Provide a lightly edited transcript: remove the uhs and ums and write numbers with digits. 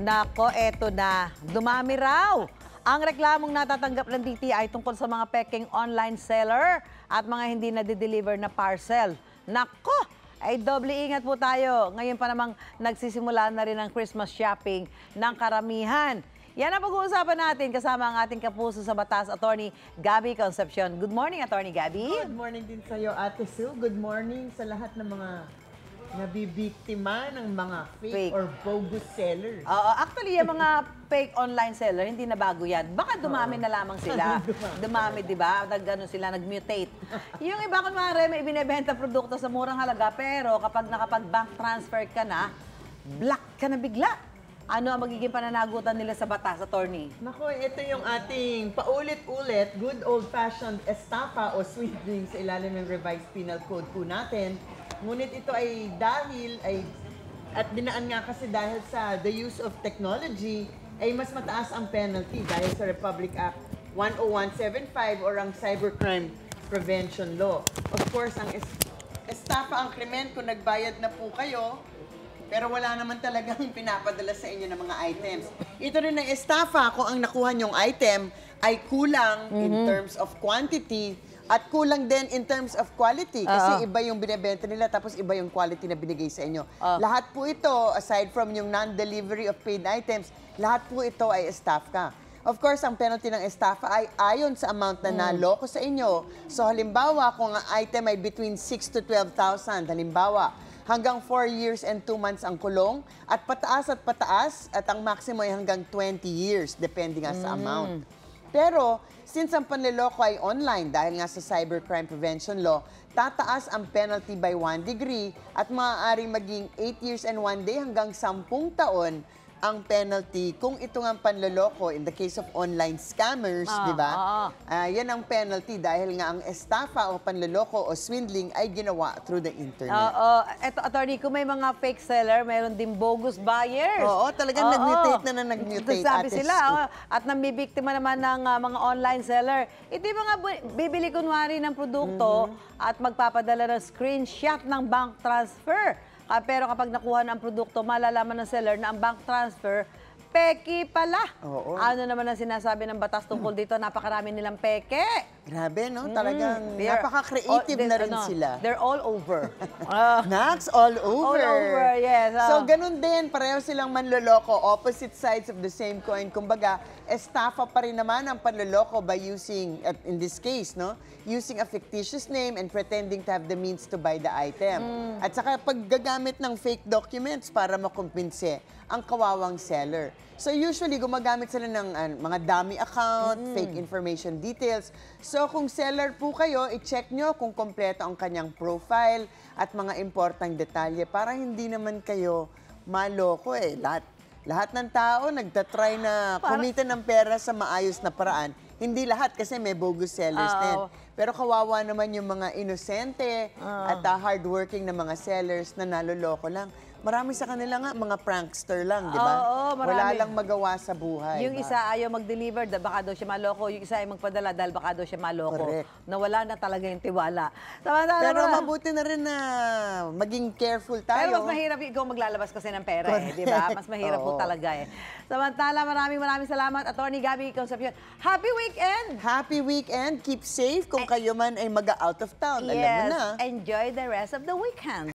Nako, eto na. Dumami raw ang reklamong natatanggap ng DTI tungkol sa mga peking online seller at mga hindi na-deliver na parcel. Nako, ay doble ingat po tayo. Ngayon pa namang nagsisimula na rin ang Christmas shopping ng karamihan. Yan ang pag-uusapan natin kasama ang ating kapuso sa batas, Attorney Gabby Concepcion. Good morning, Attorney Gabby. Good morning din sa iyo, Ate Sue. Good morning sa lahat ng mga nabibiktima ng mga fake or bogus sellers. Actually, yung mga fake online seller, hindi na bago yan. Baka dumami na lamang sila. Dumami, di ba? Nag-mutate. Yung iba, kunwari, may ibinebenta produkto sa murang halaga, pero kapag nakapag-bank transfer ka na, black ka na bigla. Ano ang magiging pananagutan nila sa batas, Attorney? Nako, ito yung ating paulit-ulit, good old-fashioned estafa o swindling sa ilalim ng revised penal code po natin. Ngunit ito ay at dinaan nga kasi dahil sa the use of technology, ay mas mataas ang penalty dahil sa Republic Act 10175 or ang Cybercrime Prevention Law. Of course, ang estafa ang krimen kung nagbayad na po kayo, pero wala naman talagang pinapadala sa inyo ng mga items. Ito rin ang estafa kung ang nakuha nyong item ay kulang in terms of quantity at kulang din in terms of quality. Kasi iba yung binibenta nila tapos iba yung quality na binigay sa inyo. Lahat po ito, aside from yung non-delivery of paid items, lahat po ito ay estafa. Of course, ang penalty ng estafa ay ayon sa amount na naloko sa inyo. So halimbawa, kung ang item ay between 6 to 12,000, halimbawa, hanggang 4 years and 2 months ang kulong, at pataas at ang maximum ay hanggang 20 years, depending sa amount. Pero, since ang panloloko ay online dahil nga sa Cybercrime Prevention Law, tataas ang penalty by 1 degree at maaaring maging 8 years and 1 day hanggang 10 taon ang penalty kung ito nga panloloko in the case of online scammers, di ba? Yan ang penalty dahil nga ang estafa o panloloko o swindling ay ginawa through the internet. Eto, Attorney, kung may mga fake seller, mayroon din bogus buyers. Oo, talagang nag-mutate na nag-mutate. Sabi sila, at nambibiktima naman ng mga online seller. Ito yung mga bibili kunwari ng produkto at magpapadala ng screenshot ng bank transfer. Pero kapag nakuha na ang produkto, malalaman ng seller na ang bank transfer, peke pala. Ano naman ang sinasabi ng batas tungkol dito? Napakarami nilang peke. Grabe, no? Talagang napaka-creative na rin sila. They're all over. Nax, all over. All over, yes. So, ganun din. Pareho silang manloloko. Opposite sides of the same coin. Kumbaga, estafa pa rin naman ang panloloko by using, in this case, no? Using a fictitious name and pretending to have the means to buy the item. At saka paggagamit ng fake documents para makumpinse ang kawawang seller. So usually, gumagamit sila ng mga dummy account, fake information details. So kung seller po kayo, i-check nyo kung kompleto ang kanyang profile at mga importanteng detalye para hindi naman kayo maloko eh. Lahat ng tao nagtatry na kumita ng pera sa maayos na paraan. Hindi lahat kasi may bogus sellers din. Pero kawawa naman yung mga inosente at hardworking na mga sellers na naloloko lang. Marami sa kanila nga, mga prankster lang, di ba? Wala lang magawa sa buhay. Yung isa ayaw mag-deliver, baka daw siya maloko. Yung isa ay magpadala dahil baka daw siya maloko. Correct. Nawala na talaga yung tiwala. Pero mabuti na rin na maging careful tayo. Pero mas mahirap ikaw maglalabas kasi ng pera di ba? Mas mahirap po talaga Samantala, maraming salamat, Attorney Gabby Concepcion. Happy weekend! Happy weekend! Keep safe kung kayo man ay mag-out of town. Alam mo na. Enjoy the rest of the weekend.